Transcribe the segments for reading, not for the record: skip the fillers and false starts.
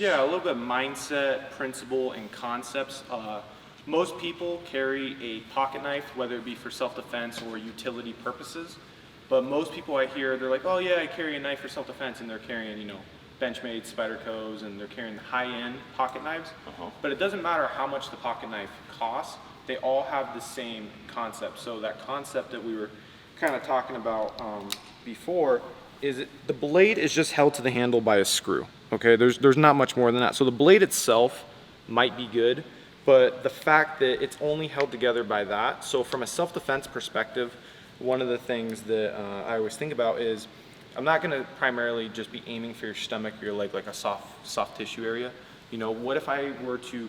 Yeah, a little bit of mindset, principle, and concepts. Most people carry a pocket knife, whether it be for self-defense or utility purposes. But most people I hear, they're like, oh yeah, I carry a knife for self-defense, and they're carrying, Benchmade, Spyderco's, and they're carrying high-end pocket knives. But it doesn't matter how much the pocket knife costs, they all have the same concept. So that concept that we were kind of talking about before is the blade is just held to the handle by a screw. Okay, there's not much more than that. So the blade itself might be good, but the fact that it's only held together by that. So from a self-defense perspective, one of the things that I always think about is I'm not going to primarily just be aiming for your stomach or your leg, like a soft tissue area. What if I were to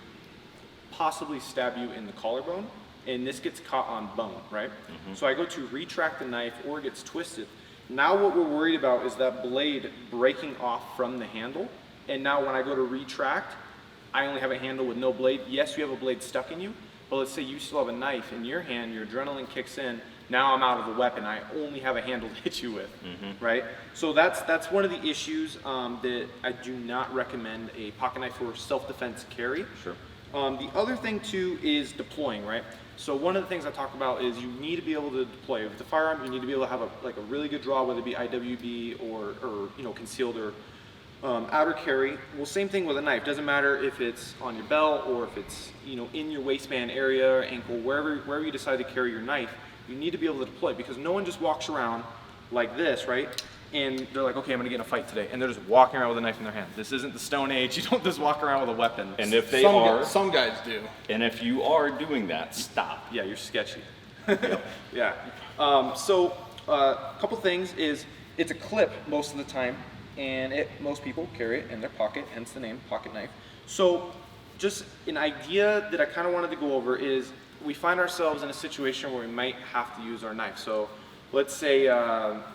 possibly stab you in the collarbone and this gets caught on bone, right? So I go to retract the knife or it gets twisted. Now what we're worried about is that blade breaking off from the handle. And now when I go to retract, I only have a handle with no blade. Yes, you have a blade stuck in you, but let's say you still have a knife in your hand, your adrenaline kicks in, now I'm out of the weapon, I only have a handle to hit you with, right? So that's one of the issues that I do not recommend a pocket knife for self-defense carry. Sure. The other thing too is deploying, right? So one of the things I talk about is you need to be able to deploy. With the firearm, you need to be able to have a really good draw, whether it be IWB or concealed or outer carry. Well, same thing with a knife. Doesn't matter if it's on your belt or if it's in your waistband area or ankle, wherever you decide to carry your knife, you need to be able to deploy, because no one just walks around like this, right? And they're like, okay, I'm gonna get in a fight today, and they're just walking around with a knife in their hand. This isn't the Stone Age. You don't just walk around with a weapon. And if they some guys do. And if you are doing that, stop. Yeah, you're sketchy. Yeah. So a couple things is it's a clip most of the time, and most people carry it in their pocket, hence the name pocket knife. So just an idea that I kind of wanted to go over is we find ourselves in a situation where we might have to use our knife. So let's say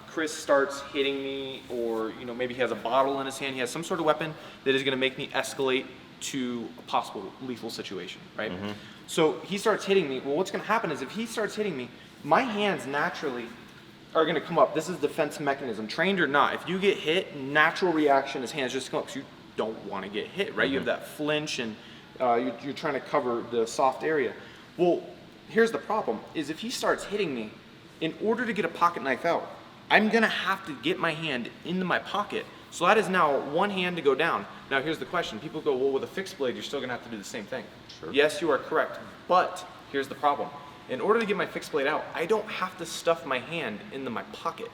Chris starts hitting me, or maybe he has a bottle in his hand, he has some sort of weapon that is going to make me escalate to a possible lethal situation, right? So he starts hitting me. Well, what's going to happen is if he starts hitting me, my hands naturally are going to come up. This is defense mechanism, trained or not. If you get hit, natural reaction is hands just come up because you don't want to get hit, right? You have that flinch, and you're trying to cover the soft area. Well, here's the problem, is if he starts hitting me, in order to get a pocket knife out, I'm gonna have to get my hand into my pocket. So that is now one hand to go down. Now here's the question. People go, well, with a fixed blade, you're still gonna have to do the same thing. Sure. Yes, you are correct. But here's the problem. In order to get my fixed blade out, I don't have to stuff my hand into my pocket.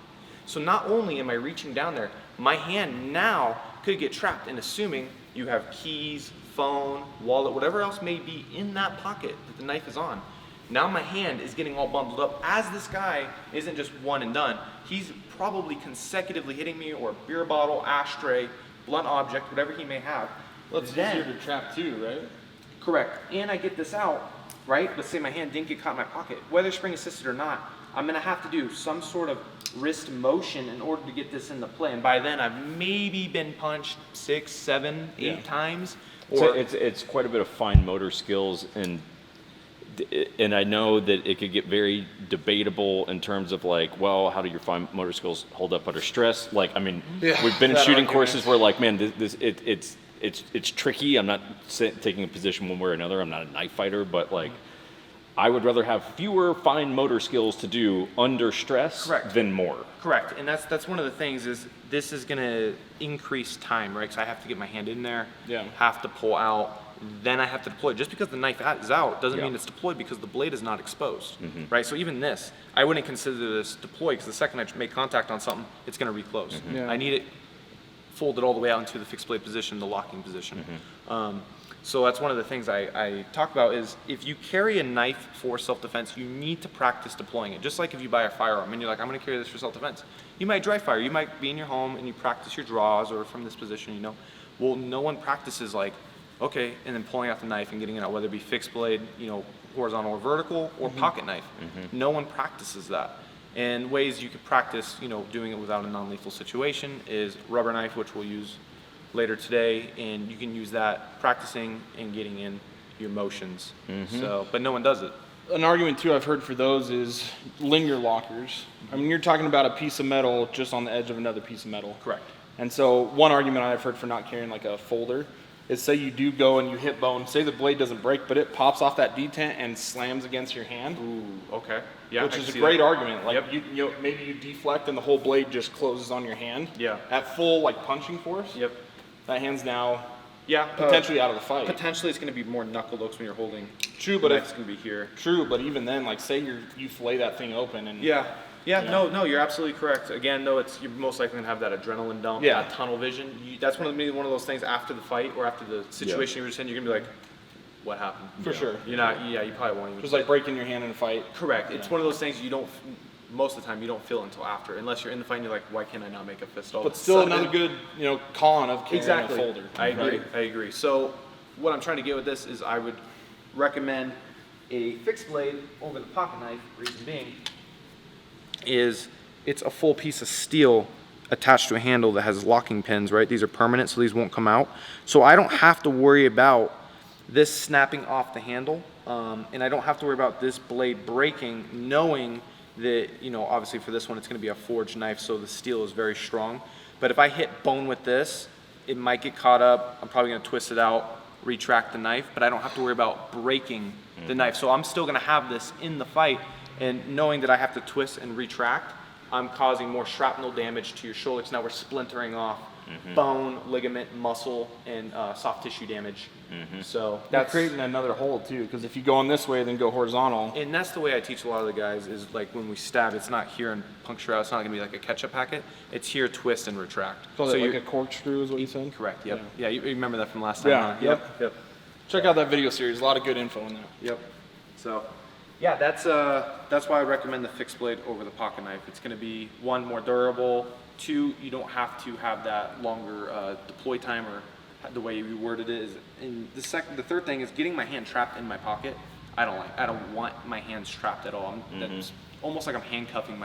So not only am I reaching down there, my hand now could get trapped, and assuming you have keys, phone, wallet, whatever else may be in that pocket that the knife is on, now my hand is getting all bundled up, as this guy isn't just one and done. He's probably consecutively hitting me, or a beer bottle, ashtray, blunt object, whatever he may have. It's easier to trap too, right? Correct. And I get this out, right? Let's say my hand didn't get caught in my pocket. Whether spring assisted or not, I'm gonna have to do some sort of wrist motion in order to get this into play. And by then I've maybe been punched 6, 7, 8 times. So it's quite a bit of fine motor skills, and I know that it could get very debatable in terms of like, well, how do your fine motor skills hold up under stress? Like, I mean, we've been in shooting courses where like, man, it's tricky. I'm not taking a position one way or another. I'm not a knife fighter, but like, I would rather have fewer fine motor skills to do under stress than more. Correct, and that's one of the things is this is gonna increase time, right? Because I have to get my hand in there, have to pull out, then I have to deploy. Just because the knife is out doesn't mean it's deployed, because the blade is not exposed, right? So even this, I wouldn't consider this deployed, because the second I make contact on something, it's gonna reclose. I need it folded all the way out into the fixed blade position, the locking position. So that's one of the things I talk about is if you carry a knife for self-defense, you need to practice deploying it. Just like if you buy a firearm and you're like, I'm gonna carry this for self-defense. You might dry fire, you might be in your home and you practice your draws or from this position, Well, no one practices like, okay, and then pulling out the knife and getting it out, whether it be fixed blade, horizontal or vertical, or pocket knife. No one practices that. And ways you could practice, doing it without a non-lethal situation is rubber knife, which we'll use later today, and you can use that practicing and getting in your motions. So, but no one does it. An argument too I've heard for those is linger lockers. I mean, you're talking about a piece of metal just on the edge of another piece of metal. Correct. And so one argument I've heard for not carrying like a folder is say you do go and you hit bone, say the blade doesn't break, but it pops off that detent and slams against your hand. Ooh, okay. Yeah, Which I is can a see great that. argument. Like Yep. you know, maybe you deflect and the whole blade just closes on your hand. Yeah. At full like punching force. Yep. That hand's now Yeah. potentially out of the fight. Potentially, it's going to be more knuckle looks when you're holding. True, but it's if going to be here. true, but even then, like say you fillet that thing open and Yeah. Yeah, You no, you're absolutely correct. Again, though, you're most likely gonna have that adrenaline dump, Yeah. that tunnel vision. That's maybe one of those things after the fight or after the situation you were just in. You're gonna be like, "What happened?" For sure. You're not. Yeah, you probably won't even. just like breaking your hand in a fight. Correct. It's one of those things you don't. Most of the time, you don't feel until after, unless you're in the fight. and You're like, "Why can't I not make a fist?" All But of a still sudden? another good, con of carrying Exactly. a folder. I agree. right? I agree. So, what I'm trying to get with this is, I would recommend a fixed blade over the pocket knife. Reason being is it's a full piece of steel attached to a handle that has locking pins. Right? These are permanent, so these won't come out. So I don't have to worry about this snapping off the handle, and I don't have to worry about this blade breaking, knowing that, obviously for this one it's going to be a forged knife, so the steel is very strong. But if I hit bone with this, it might get caught up. I'm probably going to twist it out, retract the knife, but I don't have to worry about breaking the knife. So I'm still going to have this in the fight, and knowing that I have to twist and retract, I'm causing more shrapnel damage to your shoulder, because now we're splintering off bone, ligament, muscle, and soft tissue damage. So That's creating another hole too, because if you go on this way, then go horizontal. and that's the way I teach a lot of the guys, is like when we stab, it's not here and puncture out. It's not gonna be like a ketchup packet. It's here, twist and retract. Call it like you're a corkscrew is what you said? correct. Yep. Yeah, you remember that from last time. Yeah, huh? yep. Yep. Check out that video series. A lot of good info in there. Yep. So, yeah, that's why I recommend the fixed blade over the pocket knife. It's gonna be, one, more durable. Two, you don't have to have that longer deploy time, or the way you worded it is. And the third thing is getting my hand trapped in my pocket. I don't want my hands trapped at all. That's almost like I'm handcuffing myself.